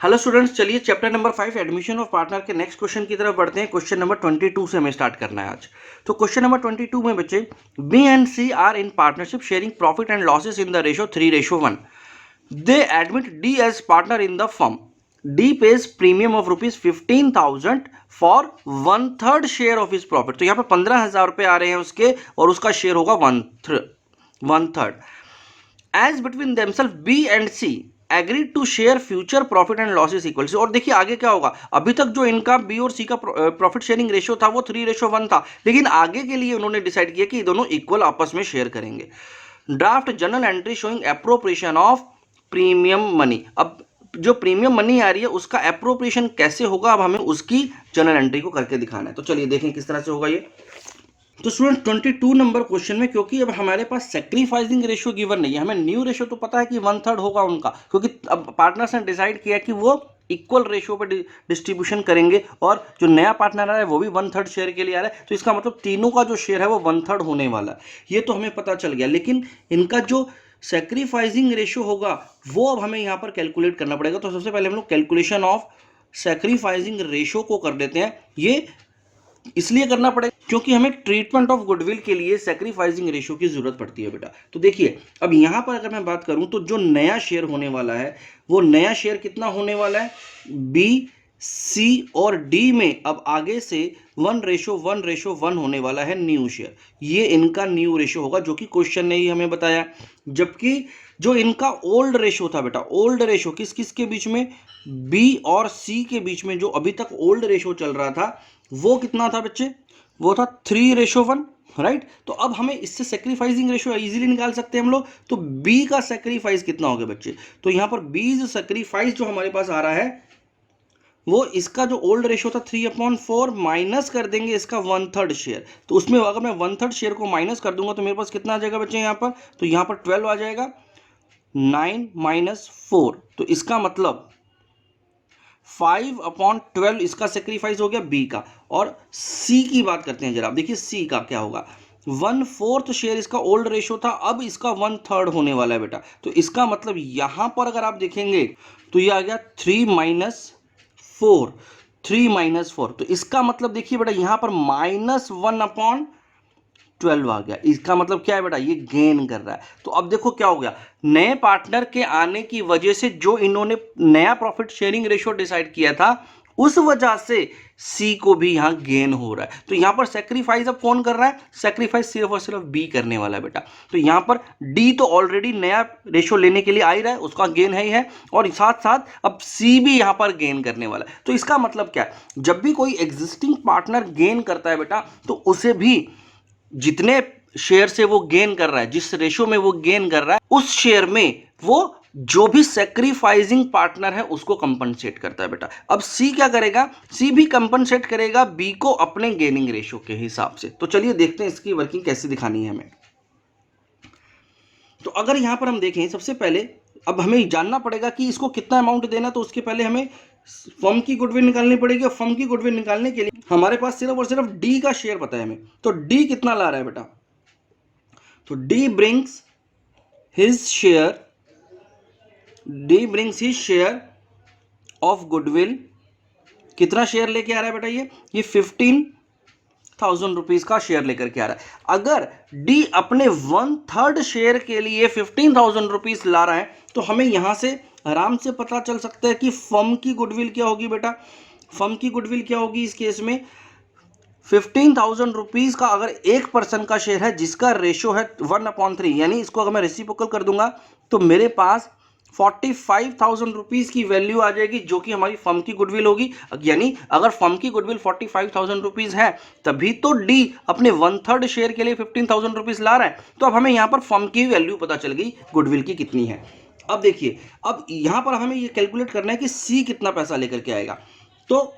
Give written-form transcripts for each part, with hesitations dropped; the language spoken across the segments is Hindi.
हेलो स्टूडेंट्स, चलिए chapter number 5 admission of partner के नेक्स्ट क्वेश्चन की तरफ बढ़ते हैं। क्वेश्चन नंबर 22 से हमें स्टार्ट करना है आज। तो क्वेश्चन नंबर 22 में बच्चे, B and C are in partnership sharing profit and losses in the ratio 3:1। They admit D as partner in the firm. D pays premium of ₹15,000 for 1/3 share of his profit. तो यहाँ पे 15,000 रुपये आ रहे हैं उसके, और उसका शेयर होगा 1/3। As between themselves B and C agreed to share future profit and losses equals. और देखिए आगे क्या होगा। अभी तक जो इनका बी और सी का प्रॉफिट शेयरिंग रेशियो था वो 3:1 था, लेकिन आगे के लिए उन्होंने डिसाइड किया कि ये दोनों इक्वल आपस में शेयर करेंगे। Draft general entry showing appropriation of premium money. अब जो प्रीमियम मनी आ रही है उसका एप्रोप्रिएशन कैसे होगा, अब हमें उसकी जनरल एंट्री को करके दिखाना है। तो चलिए देखें किस तरह से होगा ये। तो स्टूडेंट 22 नंबर क्वेश्चन में, क्योंकि अब हमारे पास सेक्रीफाइसिंग रेशियो गिवन नहीं है, हमें न्यू रेशियो तो पता है कि 1/3 होगा उनका, क्योंकि अब पार्टनर्स ने डिसाइड किया कि वो इक्वल रेशियो पर डिस्ट्रीब्यूशन करेंगे, और जो नया पार्टनर आ रहा है वो भी 1/3 शेयर के लिए आ रहा है। तो इसका मतलब तीनों का जो शेयर है वो 1/3 होने वाला है, ये तो हमें पता चल गया। लेकिन इनका जो सेक्रीफाइसिंग रेशियो होगा वो अब हमें यहाँ पर कैलकुलेट करना पड़ेगा। तो सबसे पहले हम लोग कैलकुलेशन ऑफ सेक्रीफाइसिंग रेशियो को कर देते हैं। ये इसलिए करना पड़ेगा क्योंकि हमें ट्रीटमेंट ऑफ गुडविल के लिए सैक्रिफाइसिंग रेशियो की जरूरत पड़ती है बेटा। तो देखिए अब यहां पर अगर मैं बात करूं तो जो नया शेयर होने वाला है वो नया शेयर कितना होने वाला है, बी सी और डी में अब आगे से 1:1:1 होने वाला है न्यू शेयर। ये इनका न्यू रेशियो होगा जो कि क्वेश्चन ने ही हमें बताया। जबकि जो इनका ओल्ड रेशियो था बेटा, ओल्ड रेशियो किस किस के बीच में, बी और सी के बीच में, जो अभी तक ओल्ड रेशियो चल रहा था वो कितना था बच्चे, वो था 3:1, राइट। तो अब हमें इससे सेक्रीफाइसिंग रेशियो इजीली निकाल सकते हैं हम लोग। तो बी का सेक्रीफाइस कितना हो गया बच्चे, तो यहां पर बी सेक्रीफाइस जो हमारे पास आ रहा है वो इसका जो ओल्ड रेशियो था 3/4 माइनस कर देंगे इसका 1/3 शेयर। तो उसमें अगर मैं 1/3 शेयर को माइनस कर दूंगा तो मेरे पास कितना आ जाएगा बच्चे यहाँ पर, तो यहाँ पर 12 आ जाएगा, 9 - 4। तो इसका मतलब 5/12 इसका सेक्रीफाइस हो गया बी का। और सी की बात करते हैं जरा, देखिए सी का क्या होगा। 1/4 शेयर इसका ओल्ड रेशियो था, अब इसका 1/3 होने वाला है बेटा। तो इसका मतलब यहां पर अगर आप देखेंगे तो ये आ गया 3 - 4, 3 - 4। तो इसका मतलब देखिए बेटा यहां पर -1/12 आ गया। इसका मतलब क्या है बेटा, ये गेन कर रहा है। तो अब देखो क्या हो गया, नए पार्टनर के आने की वजह से जो इन्होंने नया प्रॉफिट शेयरिंग रेशियो डिसाइड किया था उस वजह से सी को भी यहां गेन हो रहा है। तो यहां पर सेक्रीफाइस अब कौन कर रहा है, सेक्रीफाइस सिर्फ और सिर्फ बी करने वाला है बेटा। तो यहां पर डी तो ऑलरेडी नया रेशियो लेने के लिए आ ही रहा है, उसका गेन है ही है, और साथ साथ अब सी भी यहां पर गेन करने वाला है। तो इसका मतलब क्या है, जब भी कोई एग्जिस्टिंग पार्टनर गेन करता है बेटा तो उसे भी जितने शेयर से वो गेन कर रहा है, जिस रेशियो में वो गेन कर रहा है, उस शेयर में वो जो भी सेक्रीफाइसिंग पार्टनर है उसको कंपनसेट करता है बेटा। अब सी क्या करेगा, सी भी कंपनसेट करेगा बी को अपने गेनिंग रेशियो के हिसाब से। तो चलिए देखते हैं इसकी वर्किंग कैसे दिखानी है हमें। तो अगर यहां पर हम देखें, सबसे पहले अब हमें जानना पड़ेगा कि इसको कितना अमाउंट देना। तो उसके पहले हमें फर्म की गुडविल निकालनी पड़ेगी, और फर्म की गुडविल निकालने के लिए हमारे पास सिर्फ और सिर्फ डी का शेयर पता है हमें। तो डी कितना ला रहा है बेटा, तो D brings his share of goodwill. कितना शेयर लेके आ रहा है बेटा, ये 15,000 रुपीज का शेयर लेकर के आ रहा है। अगर डी अपने 1/3 शेयर के लिए 15,000 रुपीज ला रहा है तो हमें यहां से आराम से पता चल सकता है कि फर्म की गुडविल क्या होगी बेटा। फर्म की गुडविल क्या होगी इस केस में, 15,000 रुपीज का अगर एक पर्सन का शेयर है जिसका रेशियो है 1/3, यानी इसको अगर मैं रेसिप्रोकल कर दूंगा तो मेरे पास 45,000 रुपीज की वैल्यू आ जाएगी, जो कि हमारी फर्म की गुडविल होगी। यानी अगर फर्म की गुडविल 45,000 रुपीज है तभी तो डी अपने 1/3 शेयर के लिए 15,000 रुपीज ला रहा है। तो अब हमें यहां पर फर्म की वैल्यू पता चल गई गुडविल की कितनी है। अब देखिए, अब यहां पर हमें यह कैलकुलेट करना है कि सी कितना पैसा लेकर के आएगा। तो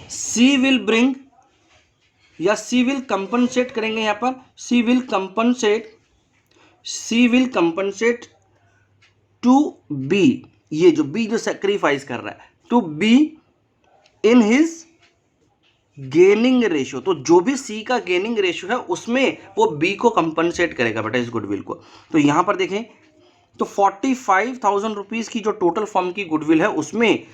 सी विल ब्रिंग, या सी विल कंपनसेट करेंगे यहां पर, C will compensate to B, ये जो बी जो सेक्रीफाइस कर रहा है, to B in his gaining ratio. तो जो भी सी का गेनिंग रेशियो है उसमें वो बी को कंपनसेट करेगा बेटा इस गुडविल को। तो यहां पर देखें तो 45,000 रुपीज की जो टोटल फर्म की गुडविल है उसमें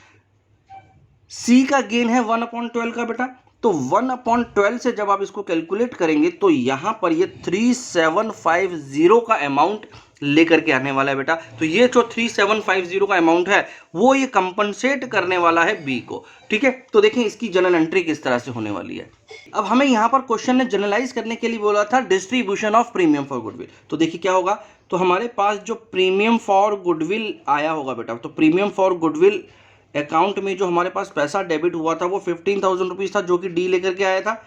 सी का गेन है 1/12 का बेटा। तो 1/12 से जब आप इसको कैलकुलेट करेंगे तो यहां पर ये 3750 का अमाउंट लेकर के आने वाला है बेटा। तो ये जो 3750 का अमाउंट है वो ये कंपनसेट करने वाला है बी को। ठीक है, तो देखें इसकी जनरल एंट्री किस तरह से होने वाली है। अब हमें यहां पर क्वेश्चन ने जनरलाइज करने के लिए बोला था distribution of premium for goodwill. तो देखिए क्या होगा, तो हमारे पास जो प्रीमियम फॉर गुडविल आया होगा बेटा, तो प्रीमियम फॉर गुडविल अकाउंट में जो हमारे पास पैसा डेबिट हुआ था वो 15,000 रुपीज था, जो कि डी लेकर के आया था।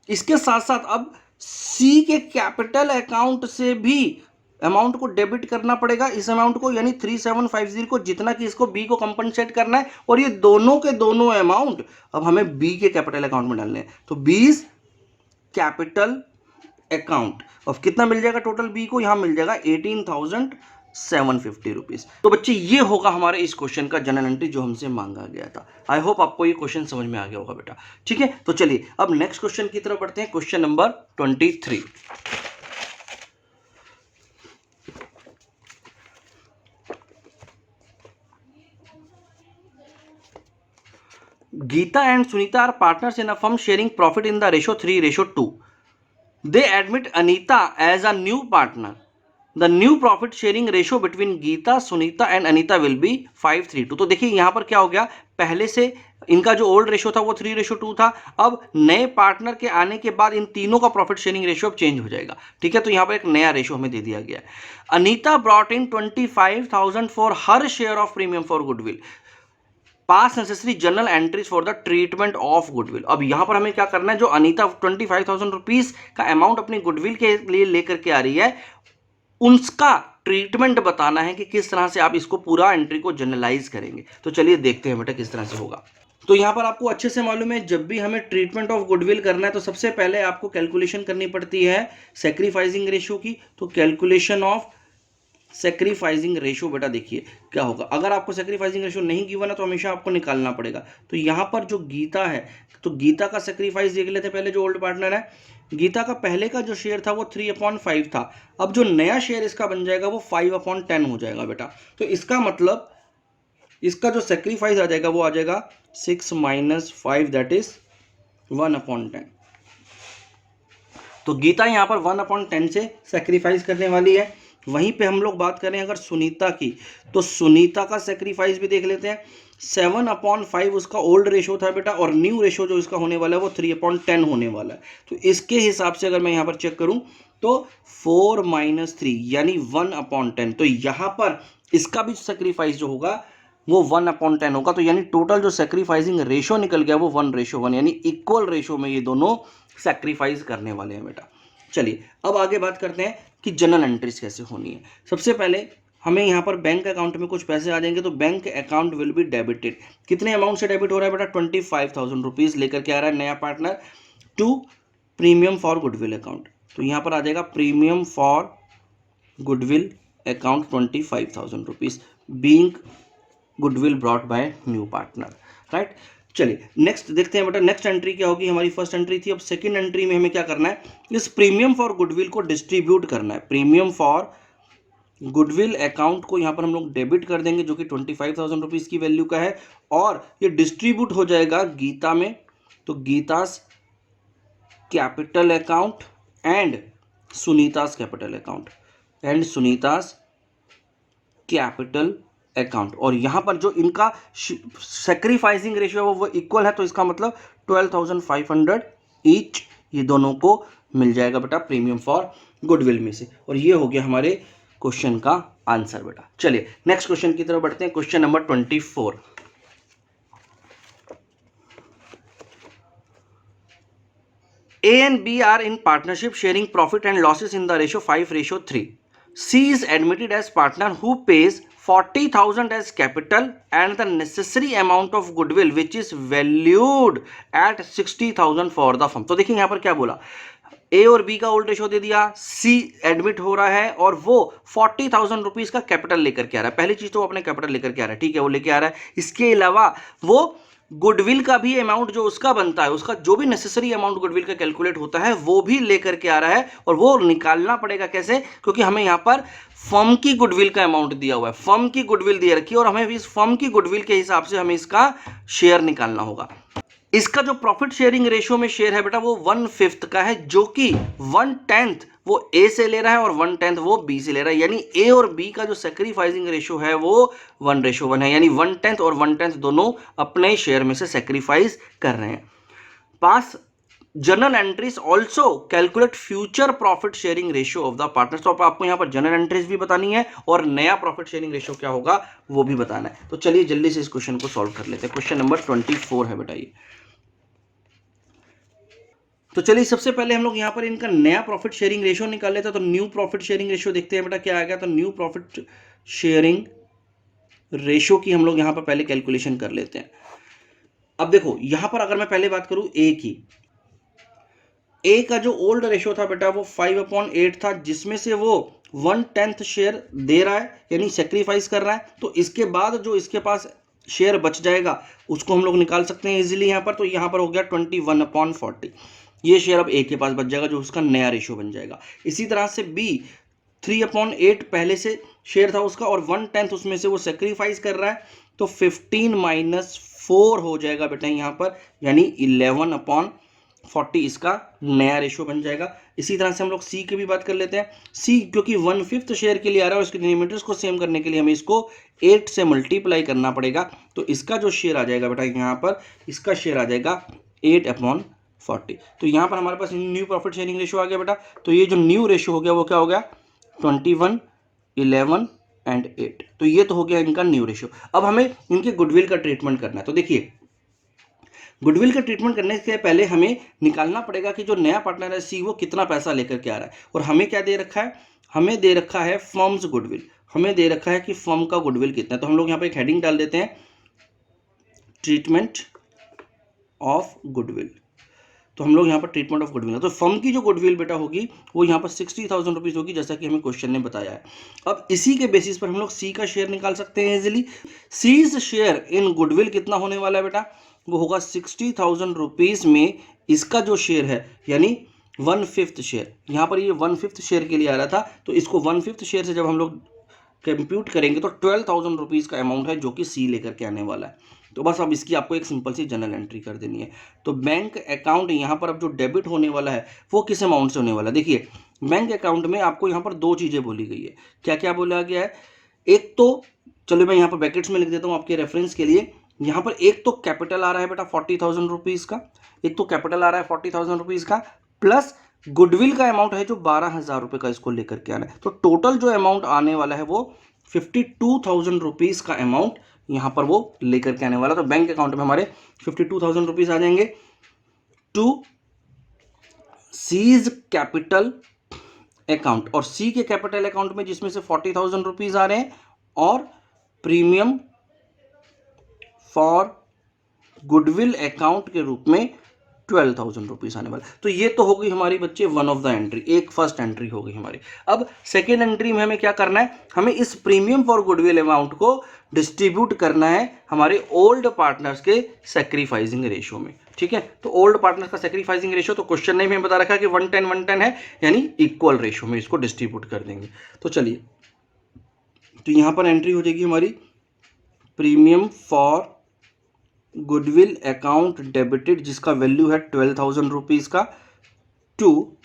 इसके साथ साथ अब सी के कैपिटल अकाउंट से भी अमाउंट को डेबिट करना पड़ेगा, इस अमाउंट को, यानी 3750 को, जितना कि इसको बी को कंपनसेट करना है। और ये दोनों के दोनों अमाउंट अब हमें बी के कैपिटल अकाउंट में डालने हैं। तो बीस कैपिटल अकाउंट अब कितना मिल जाएगा टोटल बी को, यहां मिल जाएगा 18,750 रुपीज। तो बच्चे ये होगा हमारे इस क्वेश्चन का जनरल एंट्री जो हमसे मांगा गया था। आई होप आपको ये क्वेश्चन समझ में आ गया होगा बेटा। ठीक है, तो चलिए अब नेक्स्ट क्वेश्चन की तरफ बढ़ते हैं, question number 23। Geeta and Sunita are partners in a firm sharing profit in the ratio 3:2. They admit Anita as a new partner. The new profit sharing ratio between Geeta, Sunita and Anita will be 5:3:2. तो देखिए यहाँ पर क्या हो गया, पहले से इनका जो ओल्ड रेशियो था वो 3:2 था। अब नए पार्टनर के आने के बाद इन तीनों का प्रॉफिट शेयरिंग रेशियो अब चेंज हो जाएगा। ठीक है, तो यहाँ पर एक नया रेशियो हमें दे दिया गया है। Anita brought in 25,000 for her share of premium for goodwill. Pass necessary general entries for the treatment of goodwill. अब यहां पर हमें क्या करना है, जो अनीता 25,000 रुपीज का अमाउंट अपनी गुडविल के लिए लेकर के आ रही है, उसका ट्रीटमेंट बताना है कि किस तरह से आप इसको पूरा एंट्री को जनरलाइज करेंगे। तो चलिए देखते हैं बेटा किस तरह से होगा। तो यहां पर आपको अच्छे से मालूम है, जब भी हमें ट्रीटमेंट ऑफ गुडविल करना है तो सबसे पहले आपको कैलकुलेशन करनी पड़ती है सैक्रिफाइसिंग रेशियो की। तो कैलकुलेशन ऑफ सैक्रिफाइसिंग रेशियो बेटा देखिए क्या होगा। अगर आपको सैक्रिफाइसिंग रेशियो नहीं गिवन है तो हमेशा आपको निकालना पड़ेगा। तो यहाँ पर जो गीता है, तो गीता का सैक्रिफाइस देख लेते हैं पहले। जो ओल्ड पार्टनर है, गीता का पहले का जो शेयर था वो 3/5 था। अब जो नया शेयर इसका बन जाएगा वो 5/10 हो जाएगा बेटा। तो इसका मतलब इसका जो सैक्रिफाइस आ जाएगा वो आ जाएगा 6 - 5 दैट इज 1/10। तो गीता यहाँ पर 1/10 से सैक्रिफाइस करने वाली है। वहीं पे हम लोग बात करें अगर सुनीता की, तो सुनीता का सेक्रीफाइस भी देख लेते हैं। 7/5 उसका ओल्ड रेशो था बेटा, और न्यू रेशो जो इसका होने वाला है वो 3/10 होने वाला है। तो इसके हिसाब से अगर मैं यहाँ पर चेक करूं तो 4 - 3 यानी 1/10। तो यहाँ पर इसका भी सेक्रीफाइस जो होगा वो 1/10 होगा। तो यानी टोटल जो सेक्रीफाइसिंग रेशो निकल गया वो 1:1, यानी इक्वल रेशो में ये दोनों सेक्रीफाइस करने वाले हैं बेटा। चलिए अब आगे बात करते हैं कि जनरल एंट्रीज कैसे होनी है। सबसे पहले हमें यहाँ पर बैंक अकाउंट में कुछ पैसे आ जाएंगे, तो bank account will be debited. कितने अमाउंट से डेबिट हो रहा है बेटा, 25,000 रुपीज लेकर के आ रहा है नया partner to premium for goodwill account. तो यहाँ पर आ जाएगा premium for goodwill account 25,000 rupees being goodwill brought by new partner, right. चलिए नेक्स्ट देखते हैं बेटा, नेक्स्ट एंट्री क्या होगी। हमारी फर्स्ट एंट्री थी, अब सेकंड एंट्री में हमें क्या करना है, इस प्रीमियम फॉर गुडविल को डिस्ट्रीब्यूट करना है। प्रीमियम फॉर गुडविल अकाउंट को यहाँ पर हम लोग डेबिट कर देंगे, जो कि 25,000 रुपीज की वैल्यू का है, और ये डिस्ट्रीब्यूट हो जाएगा गीता में। तो Gita's capital account and Sunita's capital account and Sunita's capital account. और यहां पर जो इनका सैक्रिफाइसिंग रेशियो है वो इक्वल है, तो इसका मतलब 12,500 ईच ये दोनों को मिल जाएगा बेटा प्रीमियम फॉर गुडविल में से। और ये हो गया हमारे क्वेश्चन का आंसर बेटा। चलिए नेक्स्ट क्वेश्चन की तरफ बढ़ते हैं, question number 24। A and B are in partnership sharing profit and losses in the ratio 5:3. C is admitted as partner who pays 40,000 as capital and the necessary amount of goodwill which is valued at 60,000 for the firm. तो देखिए यहाँ पर क्या बोला, ए और बी का ओल्ड रेशो दे दिया, सी एडमिट हो रहा है और वो 40,000 रुपीज का कैपिटल लेकर के आ रहा है। पहली चीज तो वो अपने कैपिटल लेकर के आ रहा है, ठीक है, वो लेके आ रहा है। इसके अलावा वो गुडविल का भी अमाउंट जो उसका बनता है, उसका जो भी नेसेसरी अमाउंट गुडविल का कैलकुलेट होता है वो भी लेकर के आ रहा है। और वो निकालना पड़ेगा कैसे, क्योंकि हमें यहाँ पर फर्म की गुडविल का अमाउंट दिया हुआ है, फर्म की गुडविल दे रखी है और हमें इस फर्म की गुडविल के हिसाब से हमें इसका शेयर निकालना होगा। इसका जो प्रॉफिट शेयरिंग रेशियो में शेयर है बेटा वो 1/5 का है, जो कि 1/10 वो ए से ले रहा है और 1/10 वो बी से ले रहा है, यानी ए और बी का जो सैक्रिफाइसिंग रेशियो है वो 1:1 है, यानी 1/10 और 1/10 दोनों अपने शेयर में से सैक्रिफाइस कर रहे हैं। पास journal entries also calculate future profit sharing ratio of the partners. तो आपको यहाँ पर जर्नल एंट्रीज भी बतानी है और नया प्रॉफिट शेयरिंग रेशियो क्या होगा वो भी बताना है। तो चलिए जल्दी से इस क्वेश्चन को सॉल्व कर लेते हैं। क्वेश्चन नंबर 24 है बेटा ये। तो चलिए सबसे पहले हम लोग यहाँ पर इनका नया प्रॉफिट शेयरिंग रेशियो निकाल लेते हैं। तो न्यू प्रॉफिट शेयरिंग रेशियो देखते हैं बेटा क्या आ गया। तो न्यू प्रॉफिट शेयरिंग रेशियो की हम लोग यहाँ पर पहले कैलकुलेशन कर लेते हैं। अब देखो यहाँ पर अगर मैं पहले बात करूं ए की, ए का जो ओल्ड रेशियो था बेटा वो 5/8 था, जिसमें से वो 1/10 शेयर दे रहा है यानी सेक्रीफाइस कर रहा है। तो इसके बाद जो इसके पास शेयर बच जाएगा उसको हम लोग निकाल सकते हैं इजीली यहाँ पर। तो यहाँ पर हो गया 21/40, ये शेयर अब ए के पास बच जाएगा जो उसका नया रेशियो बन जाएगा। इसी तरह से बी 3/8 पहले से शेयर था उसका और 1/10 उसमें से वो सेक्रीफाइस कर रहा है, तो 15-4 हो जाएगा बेटा यहाँ पर, यानी 11/40 इसका नया रेशियो बन जाएगा। इसी तरह से हम लोग सी की भी बात कर लेते हैं। सी क्योंकि 1/5 शेयर के लिए आ रहा है और इसके डिनोमिनेटर्स को सेम करने के लिए हमें इसको 8 से मल्टीप्लाई करना पड़ेगा। तो इसका जो शेयर आ जाएगा बेटा यहाँ पर, इसका शेयर आ जाएगा 8/40। तो यहाँ पर हमारे पास न्यू प्रॉफिट शेयरिंग रेशियो आ गया बेटा। तो ये जो न्यू रेशियो हो गया वो क्या हो गया, 21, 11 एंड 8। तो ये तो हो गया इनका न्यू रेशियो। अब हमें इनके गुडविल का ट्रीटमेंट करना है। तो देखिए गुडविल का ट्रीटमेंट करने से पहले हमें निकालना पड़ेगा कि जो नया पार्टनर है सी वो कितना पैसा लेकर के आ रहा है। और हमें क्या दे रखा है, हमें दे रखा है फर्म्स गुडविल, हमें दे रखा है कि फर्म का गुडविल कितना है। तो हम लोग यहाँ पर एक हेडिंग डाल देते हैं, ट्रीटमेंट ऑफ गुडविल। तो हम लोग यहाँ पर ट्रीटमेंट ऑफ गुडविल, तो फर्म की जो गुडविल बेटा होगी वो यहाँ पर 60,000 रुपीज़ होगी, जैसा कि हमें क्वेश्चन ने बताया है। अब इसी के बेसिस पर हम लोग सी का शेयर निकाल सकते हैं easily. C's share in goodwill कितना होने वाला है बेटा, वो होगा 60,000 रुपीज़ में इसका जो शेयर है यानी 1/5 शेयर। यहाँ पर ये 1/5 शेयर के लिए आ रहा था, तो इसको 1/5 शेयर से जब हम लोग कंप्यूट करेंगे तो 12,000 रुपीज़ का अमाउंट है जो कि सी लेकर के आने वाला है। तो बस अब इसकी आपको एक सिंपल सी जनरल एंट्री कर देनी है। तो बैंक अकाउंट यहाँ पर अब जो डेबिट होने वाला है वो किस अमाउंट से होने वाला है। देखिए बैंक अकाउंट में आपको यहाँ पर दो चीज़ें बोली गई है। क्या क्या बोला गया है, एक तो चलो मैं यहाँ पर ब्रैकेट्स में लिख देता हूँ आपके रेफरेंस के लिए। यहाँ पर एक तो कैपिटल आ रहा है बेटा 40,000 रुपीज़ का, एक तो कैपिटल आ रहा है 40,000 रुपीज़ का, प्लस गुडविल का अमाउंट है जो 12,000 रुपये का इसको लेकर के आना है। तो टोटल जो अमाउंट आने वाला है वो 52,000 रुपीज़ का अमाउंट यहाँ पर वो लेकर के आने वाला। तो बैंक अकाउंट में हमारे 52,000 रुपीज़ आ जाएंगे टू सीज कैपिटल अकाउंट, और सी के कैपिटल अकाउंट में जिसमें से 40,000 रुपीज़ आ रहे हैं और प्रीमियम फॉर गुडविल अकाउंट के रूप में 12,000 रुपीज़ आने वाला। तो ये तो हो गई हमारी बच्चे वन ऑफ द एंट्री, एक फर्स्ट एंट्री हो गई हमारी। अब सेकेंड एंट्री में हमें क्या करना है, हमें इस प्रीमियम फॉर गुडविल अमाउंट को डिस्ट्रीब्यूट करना है हमारे ओल्ड पार्टनर्स के सैक्रिफाइसिंग रेशियो में। ठीक है, तो ओल्ड पार्टनर्स का सैक्रिफाइसिंग रेशियो तो क्वेश्चन ने हमें बता रखा है कि 1/10 है, यानी इक्वल रेशियो में इसको डिस्ट्रीब्यूट कर देंगे। तो चलिए, तो यहाँ पर एंट्री हो जाएगी हमारी premium for goodwill account debited जिसका वैल्यू है 12,000 रुपीज़ का, to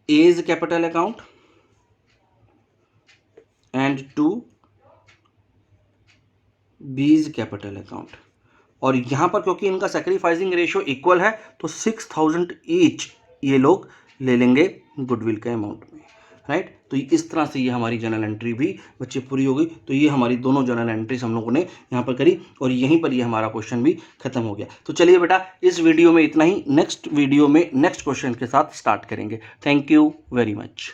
A's capital account and to B's capital account. और यहाँ पर क्योंकि इनका सैक्रिफाइसिंग रेशियो इक्वल है तो 6,000 ईच ये लोग ले लेंगे गुडविल के अमाउंट में, राइट। तो इस तरह से ये हमारी जनरल एंट्री भी बच्चे पूरी हो गई। तो ये हमारी दोनों जनरल एंट्रीज हम लोगों ने यहाँ पर करी और यहीं पर ये हमारा क्वेश्चन भी खत्म हो गया। तो चलिए बेटा इस वीडियो में इतना ही, नेक्स्ट वीडियो में नेक्स्ट क्वेश्चन के साथ स्टार्ट करेंगे। Thank you very much.